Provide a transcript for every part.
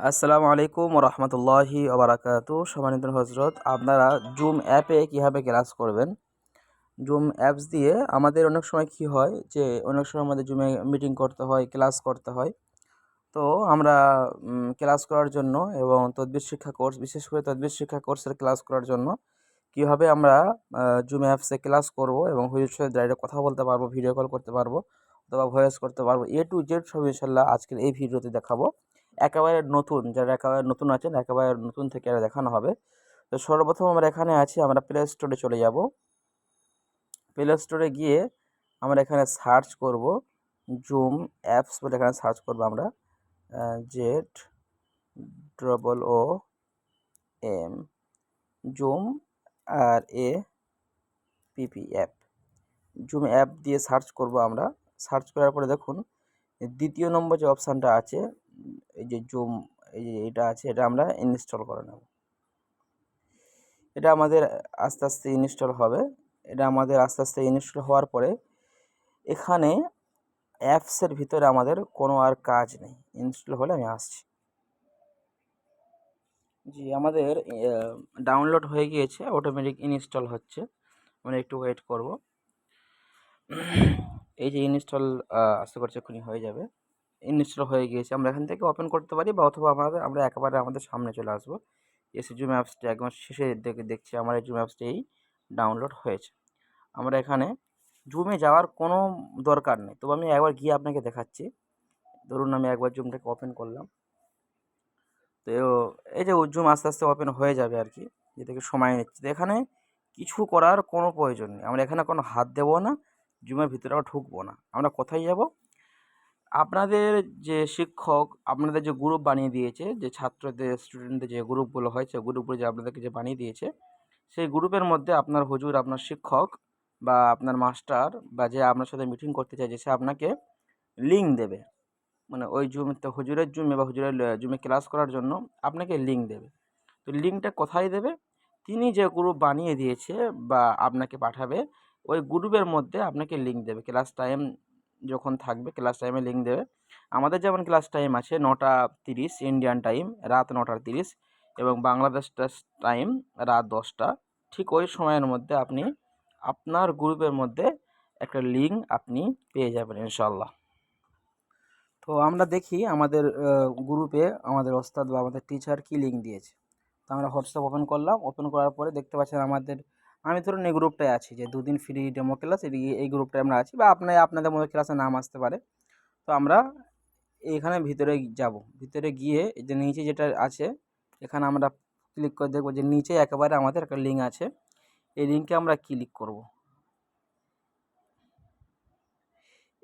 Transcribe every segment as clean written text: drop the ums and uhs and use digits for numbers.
আসসালামু আলাইকুম রহমতুল্লাহি ওবারাকাতু। সম্মানিত হজরত, আপনারা জুম অ্যাপে কীভাবে ক্লাস করবেন। জুম অ্যাপস দিয়ে আমাদের অনেক সময় কী হয় যে অনেক সময় আমাদের জুমে মিটিং করতে হয়, ক্লাস করতে হয়। তো আমরা ক্লাস করার জন্য এবং তদবির শিক্ষা কোর্স, বিশেষ করে তদবির শিক্ষা কোর্সের ক্লাস করার জন্য কীভাবে আমরা জুম অ্যাপসে ক্লাস করব এবং হুজুরের সাথে ডাইরেক্ট কথা বলতে পারবো, ভিডিও কল করতে পারবো অথবা ভয়েস করতে পারবো, এ টু জেড সব ইনশাল্লাহ আজকের এই ভিডিওতে দেখাবো। একেবারে নতুন, যারা একেবারে নতুন আছেন একেবারে নতুন থেকে এটা দেখানো হবে। তো সর্বপ্রথম আমরা এখানে আছি, আমরা প্লে স্টোরে চলে যাব। প্লে স্টোরে গিয়ে আমরা এখানে সার্চ করব জুম অ্যাপস বলে, এখানে সার্চ করব আমরা ZOOM, জুম আর APP অ্যাপ, জুম অ্যাপ দিয়ে সার্চ করব আমরা। সার্চ করার পরে দেখুন দ্বিতীয় নম্বর যে অপশানটা আছে, এই যে জুম, এই যে এটা আছে, এটা আমরা ইনস্টল করে নেব। এটা আমাদের আস্তে আস্তে ইনস্টল হবে। এটা আমাদের আস্তে আস্তে ইনস্টল হওয়ার পরে এখানে অ্যাপসের ভিতরে আমাদের কোনো আর কাজ নেই। ইনস্টল হলে আমি আসছি। জি, আমাদের ডাউনলোড হয়ে গিয়েছে, অটোমেটিক ইনস্টল হচ্ছে। আমরা একটু ওয়েট করব। এই যে ইনস্টল আশা করছি এক্ষুনি হয়ে যাবে। ইনস্টল হয়ে গিয়েছে, আমরা এখান থেকে ওপেন করতে পারি বা অথবা আমরা একেবারে আমাদের সামনে চলে আসবো। এসে জুম অ্যাপসটা একদম শেষে দেখছি আমার এই জুম অ্যাপসটাই ডাউনলোড হয়েছে। আমরা এখানে জুমে যাওয়ার কোনো দরকার নেই, তবে আমি একবার গিয়ে আপনাকে দেখাচ্ছি। ধরুন আমি একবার জুমটাকে ওপেন করলাম, তো এই যে জুম আস্তে আস্তে ওপেন হয়ে যাবে আর কি, যেটাকে সময় নিচ্ছে। তো এখানে কিছু করার কোনো প্রয়োজন নেই, আমরা এখানে কোনো হাত দেবো না, জুমের ভিতরে আমরা ঢুকবো না। আমরা কোথায় যাব? আপনাদের যে শিক্ষক আপনাদের যে গ্রুপ বানিয়ে দিয়েছে, যে ছাত্রদের স্টুডেন্টদের যে গ্রুপগুলো হয়, সেই গ্রুপগুলো যে আপনাদেরকে যে বানিয়ে দিয়েছে, সেই গ্রুপের মধ্যে আপনার হুজুর, আপনার শিক্ষক বা আপনার মাস্টার বা যে আপনার সাথে মিটিং করতে চাইছে, সে আপনাকে লিঙ্ক দেবে। মানে ওই জুমে, হুজুরের জুমে বা হুজুরের জুমে ক্লাস করার জন্য আপনাকে লিঙ্ক দেবে। তো লিঙ্কটা কোথায় দেবে? তিনি যে গ্রুপ বানিয়ে দিয়েছে বা আপনাকে পাঠাবে, ওই গ্রুপের মধ্যে আপনাকে লিঙ্ক দেবে। ক্লাস টাইম যখন থাকবে, ক্লাস টাইমে লিঙ্ক দেবে। আমাদের যেমন ক্লাস টাইম আছে 9:30 ইন্ডিয়ান টাইম, রাত 9:30, এবং বাংলাদেশ টাইম রাত 10টা। ঠিক ওই সময়ের মধ্যে আপনি আপনার গ্রুপের মধ্যে একটা লিঙ্ক আপনি পেয়ে যাবেন ইনশাল্লাহ। তো আমরা দেখি আমাদের গ্রুপে আমাদের ওস্তাদ বা আমাদের টিচার কী লিঙ্ক দিয়েছে। তো আমরা হোয়াটসঅ্যাপ ওপেন করলাম। ওপেন করার পরে দেখতে পাচ্ছেন আমাদের, আমি ধরুন এই গ্রুপটায় আছি, যে 2 দিন ফ্রি ডেমো ক্লাস, এই গ্রুপটায় আমরা আছি, বা আপনাদের মধ্যে ক্লাসের নাম আসতে পারে। তো আমরা এখানে ভিতরে যাব। ভিতরে গিয়ে এই যে নিচে যেটা আছে, এখানে আমরা ক্লিক করে দেখব যে নিচে একেবারে আমাদের একটা লিঙ্ক আছে। এই লিঙ্কে আমরা ক্লিক করব।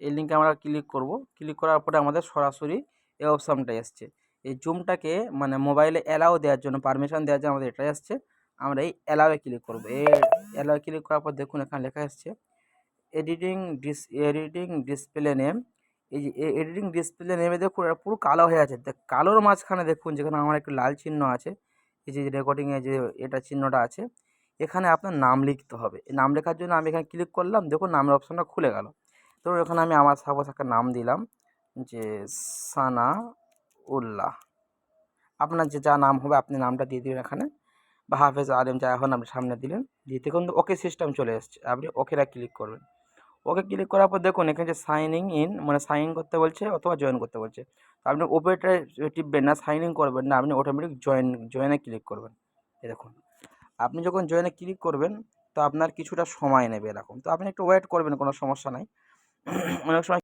এই লিঙ্কে আমরা ক্লিক করব। ক্লিক করার পরে আমাদের সরাসরি এই অপশানটা এসছে। এই জুমটাকে মানে মোবাইলে অ্যালাউ দেওয়ার জন্য, পারমিশন দেওয়ার জন্য আমাদের এটাই আসছে। আমরা এই অ্যালাউয়ে ক্লিক করব। এই অ্যালাউয়ে ক্লিক করার পর দেখুন এখানে লেখা এসছে এডিটিং ডিসপ্লে নেম। এই যে এডিটিং ডিসপ্লে নেমে দেখুন এটা পুরো কালো হয়ে আছে। কালোর মাঝখানে দেখুন যেখানে আমার একটু লাল চিহ্ন আছে, এই যে রেকর্ডিংয়ে যে এটা চিহ্নটা আছে, এখানে আপনার নাম লিখতে হবে। এই নাম লেখার জন্য আমি এখানে ক্লিক করলাম, দেখুন নামের অপশানটা খুলে গেল। তো এখানে আমি আমার সাপোজ একটা নাম দিলাম, যে সানাউল্লাহ। আপনার যে যা নাম হবে আপনি নামটা দিয়ে দিলেন এখানে, বা হাফেজ আলেম যা এখন আপনি সামনে দিলেন। দিয়ে দেখুন ওকে সিস্টেম চলে এসছে। আপনি ওকেটা ক্লিক করবেন। ওকে ক্লিক করার পর দেখুন এখানে যে সাইনিং ইন, মানে সাইন ইন করতে বলছে অথবা জয়েন করতে বলছে। তো আপনি ওপেনটায় টিপবেন না, সাইন ইন করবেন না, আপনি অটোমেটিক জয়েনে ক্লিক করবেন। এই দেখুন আপনি যখন জয়েনে ক্লিক করবেন, তো আপনার কিছুটা সময় নেবে এরকম। তো আপনি একটু ওয়েট করবেন, কোনো সমস্যা নাই। অনেক সময়